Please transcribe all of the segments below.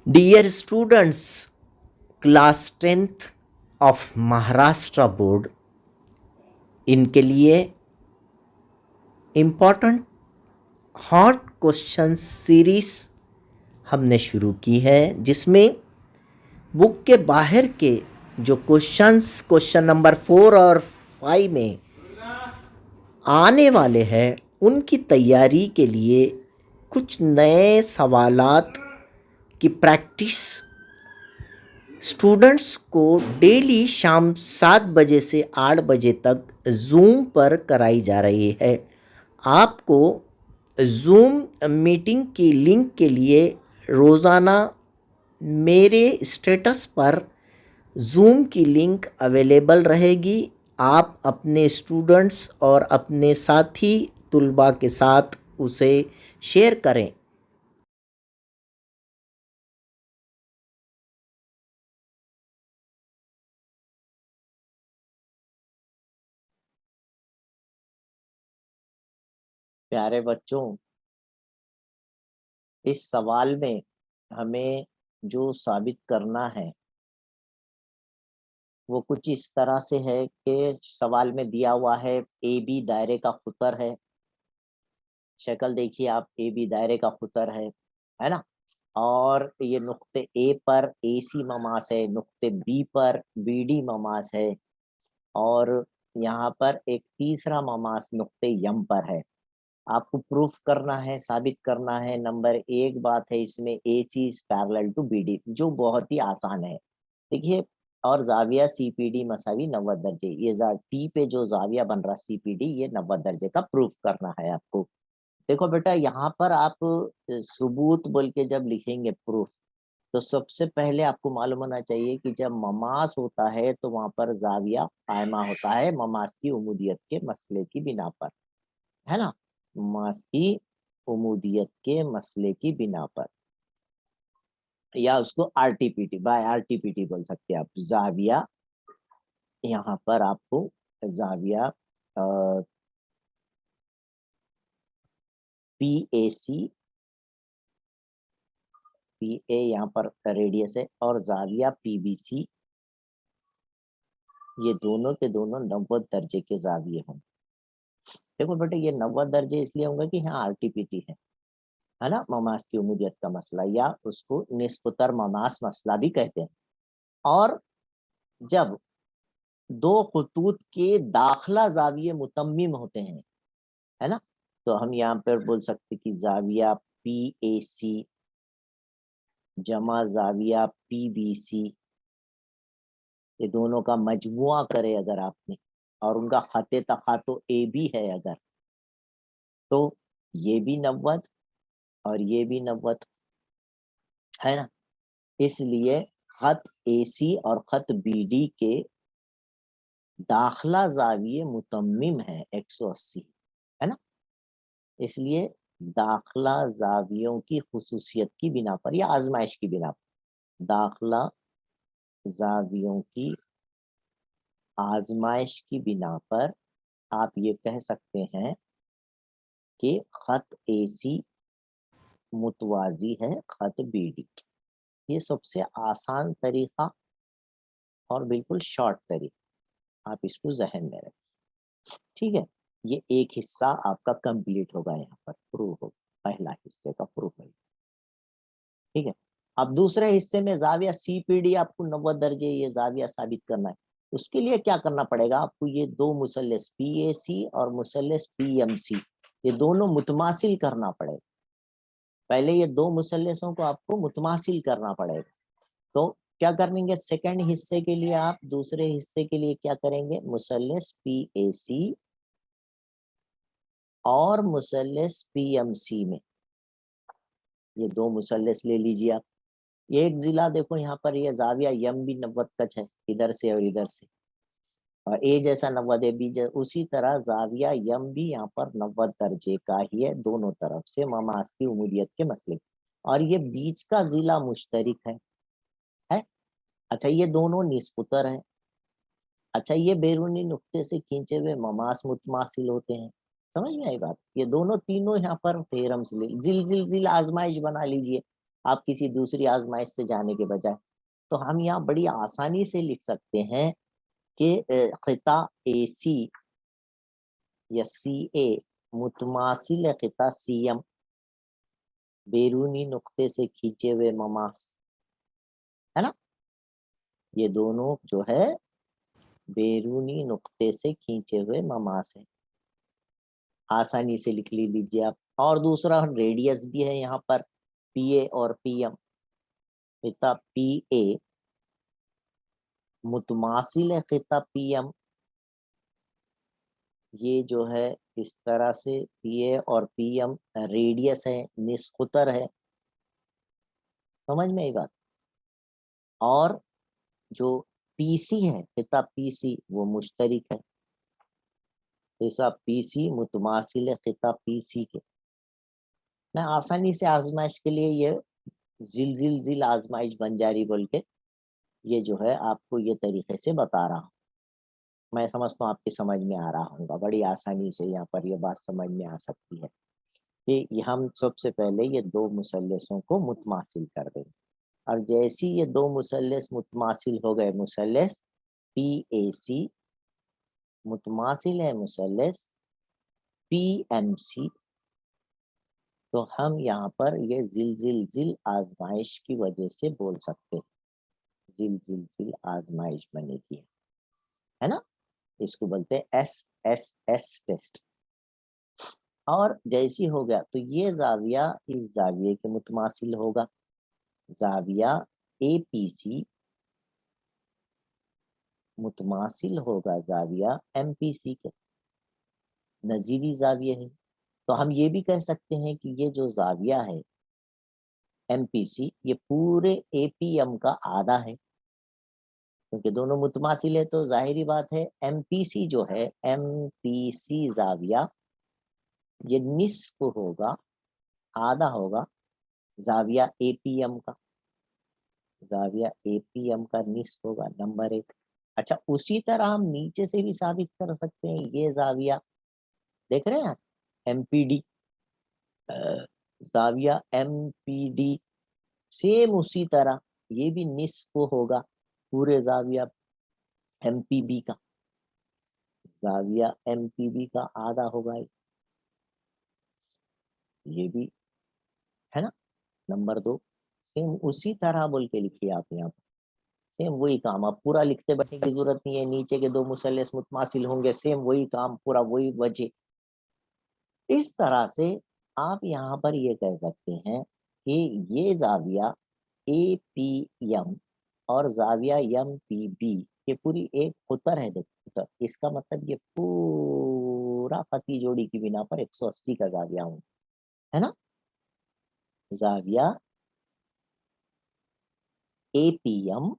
Dear students, class 10th of Maharashtra board, इनके लिए important hot question series हमने शुरू की है, जिसमें बुक के बाहर के जो क्वेश्चन नंबर 4 और 5 में आने वाले हैं, उनकी तैयारी के लिए कुछ नए सवालात की प्रैक्टिस स्टूडेंट्स को डेली शाम 7 बजे से 8 बजे तक ज़ूम पर कराई जा रही है। आपको ज़ूम मीटिंग की लिंक के लिए रोज़ाना मेरे स्टेटस पर ज़ूम की लिंक अवेलेबल रहेगी। आप अपने स्टूडेंट्स और अपने साथी तुलबा के साथ उसे शेयर करें। प्यारे बच्चों, इस सवाल में हमें जो साबित करना है वो कुछ इस तरह से है कि सवाल में दिया हुआ है ए बी दायरे का कुतर है। शक्ल देखिए आप, ए बी दायरे का कुतर है ना। और ये नुक्ते ए पर ए सी ममास है, नुक्ते बी पर बी डी ममास है, और यहाँ पर एक तीसरा ममास नुक्ते यम पर है। आपको प्रूफ करना है, साबित करना है। नंबर एक बात है इसमें, A C is parallel to B D, जो बहुत ही आसान है। देखिए, और जाविया सीपीडी मसावी 90 दर्जे, ये टी पे जो जाविया बन रहा सीपीडी, ये 90 दर्जे का प्रूफ करना है आपको। देखो बेटा, यहाँ पर आप सबूत बोल के जब लिखेंगे प्रूफ, तो सबसे पहले आपको मालूम होना चाहिए कि जब ममास होता है तो वहां पर जाविया कायमा होता है, ममास की उमूदियत के मसले की बिना पर, है ना। ममास की उमूदियत के मसले की बिना पर, या उसको आरटीपीटी, बाय आरटीपीटी बोल सकते हैं आप। जाविया, यहाँ पर आपको जाविया P A C, P A यहाँ पर रेडियस है, और जाविया पीबीसी, ये दोनों के दोनों 90 दर्जे के जाविये होंगे। देखो बेटे, ये 90 दर्जे इसलिए होंगे कि यहाँ आरटीपीटी है ना, ममास की उमूदियत का मसला, या उसको निस्बतर ममास मसला भी कहते हैं। और जब दो खुतूत के दाखला जाविये मुतम्मिम होते हैं, है ना, तो हम यहाँ पर बोल सकते कि जाविया पी ए सी जमा जाविया पी बी सी, ये दोनों का मजमुआ करे अगर आपने, और उनका खते तखातो ए बी है अगर, तो ये भी 90 और ये भी 90, है ना। इसलिए खत ए सी और खत बी डी के दाखला जाविये मुतम्मिम है 180, है ना। इसलिए दाखला जावियों की खुसूसियत की बिना पर या आजमाइश की बिना पर, दाखला जावियों की आजमाइश की बिना पर आप ये कह सकते हैं कि खत ए सी मुतवाजी है खत बी डी। ये सबसे आसान तरीका और बिल्कुल शॉर्ट तरीका, आप इसको जहन में रखें। ठीक है, ये एक हिस्सा आपका कंप्लीट होगा, यहाँ पर प्रूफ होगा, पहला हिस्से का प्रूफ है। ठीक है, अब दूसरे हिस्से में जाविया सीपीडी आपको 90 दर्जे ये जाविया साबित करना है। उसके लिए क्या करना पड़ेगा आपको, ये दो मुसल्लस पीएसी और मुसल्लस पीएमसी, ये दोनों मुतमासिल करना पड़ेगा। पहले ये दो मुसल्लसों को आपको मुतमासिल करना पड़ेगा। तो क्या करेंगे, सेकंड हिस्से के लिए आप, दूसरे हिस्से के लिए क्या करेंगे, मुसल्लस पीएसी और मुसल्लस पीएमसी में ये दो मुसल्लस ले लीजिए आप। ये एक जिला देखो यहाँ पर, ये जाविया यम भी 90 कच है, इधर से और इधर से, और ए जैसा 90 है, बी जैसा, उसी तरह जाविया यम भी यहाँ पर 90 दर्जे का ही है, दोनों तरफ से ममास की उमूदियत के मसले। और ये बीच का जिला मुश्तरिक है। अच्छा, ये दोनों निस्पुतर है। अच्छा, ये बैरूनी नुक्ते से खींचे हुए ममास मुतमासिल होते हैं। समझ में आई बात, ये दोनों तीनों यहाँ पर थेरम्स ले, जिल जिल जिल आजमाइश बना लीजिए। آپ کسی دوسری آزمائش سے جانے کے بجائے. تو ہم یہاں بڑی آسانی سے لکھ سکتے ہیں کہ خطہ اے سی یا سی اے متماثل ہے خطہ سی ایم بیرونی نقطے سے کھینچے ہوئے مماس، ہے نا. یہ دونوں جو ہے بیرونی نقطے سے کھینچے ہوئے مماس ہیں. آسانی سے لکھ لیجیے آپ. اور دوسرا ریڈیس بھی ہے یہاں پر پی اے اور پی ایم. خطہ پی اے متماثل ہے خطہ پی ایم. یہ جو ہے اس طرح سے پی اے اور پی ایم ریڈیس ہے، نصف قطر ہے. سمجھ میں آئی بات. اور جو پی سی ہے خطہ پی سی وہ مشترک ہے. خطہ پی سی متماثل ہے خطہ پی سی کے. میں آسانی سے آزمائش کے لیے یہ زل آزمائش بن جاری بول کے یہ جو ہے آپ کو یہ طریقے سے بتا رہا ہوں. میں سمجھتا ہوں آپ کی سمجھ میں آ رہا ہوں گا. بڑی آسانی سے یہاں پر یہ بات سمجھ میں آ سکتی ہے کہ ہم سب سے پہلے یہ دو مثلثوں کو متماثل کر دیں. اور جیسی یہ دو مثلث متماثل ہو گئے، مثلث پی اے سی متماثل ہے مثلث پی ایم سی، تو ہم یہاں پر یہ زل آزمائش کی وجہ سے بول سکتے ہیں. زل آزمائش بنے گی، ہے نا. اس کو بولتے ہیں ایس ٹیسٹ. اور جیسی ہو گیا تو یہ زاویہ اس زاویے کے متماثل ہوگا. زاویہ اے پی سی متماثل ہوگا زاویہ ایم پی سی کے. نظیری زاویہ ہے. تو ہم یہ بھی کہہ سکتے ہیں کہ یہ جو زاویہ ہے ایم پی سی یہ پورے اے پی ایم کا آدھا ہے، کیونکہ دونوں متماثل ہے. تو ظاہری بات ہے ایم پی سی جو ہے ایم پی سی زاویہ یہ نصف ہوگا، آدھا ہوگا زاویہ اے پی ایم کا. زاویہ اے پی ایم کا نصف ہوگا، نمبر ایک. اچھا اسی طرح ہم نیچے سے بھی ثابت کر سکتے ہیں. یہ زاویہ دیکھ رہے ہیں ایم پی ڈی، زاویہ ایم پی ڈی سیم اسی طرح یہ بھی نصف ہوگا پورے زاویہ ایم پی بی کا. زاویہ ایم پی بی کا آدھا ہوگا یہ بھی، ہے نا. نمبر دو سیم اسی طرح بول کے لکھیے آپ یہاں پر. سیم وہی کام، آپ پورا لکھتے بیٹھنے کی ضرورت نہیں ہے. نیچے کے دو مثلث متماثل ہوں گے، سیم وہی کام، پورا وہی وجہ. اس طرح سے آپ یہاں پر یہ کہہ سکتے ہیں کہ یہ زاویہ اے پی ایم اور زاویہ ایم پی بی یہ پوری ایک قطر ہے. قطر اس کا مطلب یہ پورا خطی جوڑی کی بنا پر 180 کا زاویہ ہوں، ہے نا. زاویہ اے پی ایم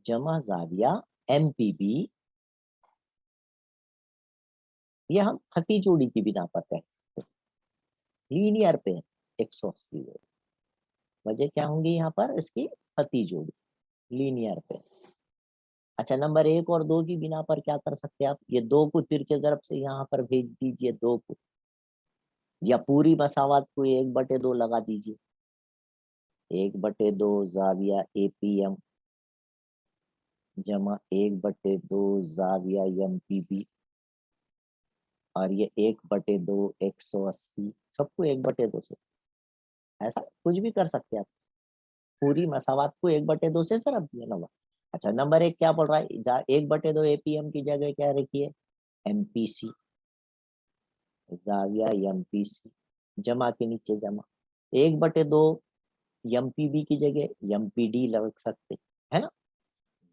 جمع زاویہ ایم پی بی یہ ہم خطی جوڑی کی بنا پر کہہ سکتے ہیں. لینئر پہ 180 وجہ کیا ہوں گی یہاں پر اس کی خطی جوڑی لینئر پہ. اچھا نمبر ایک اور دو کی بنا پر کیا کر سکتے ہیں آپ؟ یہ دو کو ترچے ضرب سے یہاں پر بھیج دیجئے، دو کو، یا پوری مساوات کو 1/2 لگا دیجئے. 1/2 زاویہ اے پی ایم جمع 1/2 زاویہ ایم پی بی، اور یہ 1/2 180 سب کو 1/2 سے. ایسا کچھ بھی کر سکتے آپ، پوری مساوات کو 1/2 سے ضرب دیا نا. اچھا نمبر ایک کیا بول رہا ہے؟ 1/2 اے پی ایم کی جگہ کیا رکھیے؟ ایم پی سی، زاویہ ایم پی سی جمع کے نیچے جمع 1/2 ایم پی بی کی جگہ ایم پی ڈی لگ سکتے، ہے نا.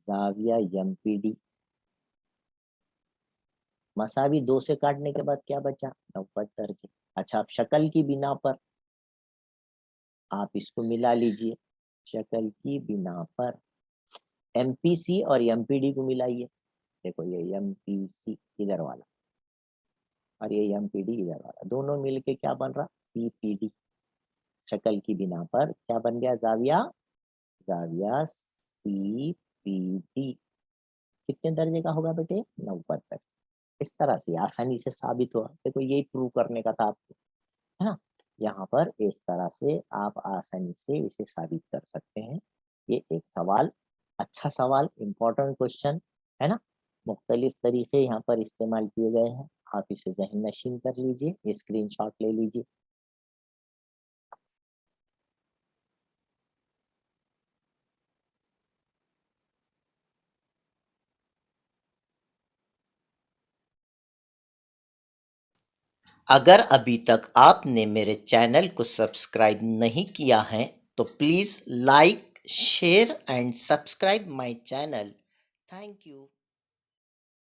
زاویہ ایم پی ڈی مساوی 2 سے کاٹنے کے بعد کیا بچا؟ 90 درجے. اچھا اب شکل کی بنا پر آپ اس کو ملا لیجئے. شکل کی بنا پر ایم پی سی اور ایم پی ڈی کو ملائیے. دیکھو یہ ایم پی سی ادھر والا اور یہ ایم پی ڈی ادھر والا، دونوں مل کے کیا بن رہا؟ سی پی ڈی. شکل کی بنا پر کیا بن گیا؟ زاویہ سی پی ڈی کتنے درجے کا ہوگا بیٹے؟ 90 درجے. اس طرح سے آسانی سے ثابت ہوا. دیکھو یہی پروو کرنے کا تھا آپ کو، ہے نا. यहाँ पर इस तरह से आप आसानी से इसे साबित कर सकते हैं। ये एक सवाल, अच्छा सवाल, इम्पोर्टेंट क्वेश्चन है ना? मुख्तलिफ तरीके यहाँ पर इस्तेमाल किए गए हैं। आप इसे ज़हन नशीन कर लीजिए, ये स्क्रीनशॉट ले लीजिए। अगर अभी तक आपने मेरे चैनल को सब्सक्राइब नहीं किया है तो please like, share and subscribe my channel. Thank you.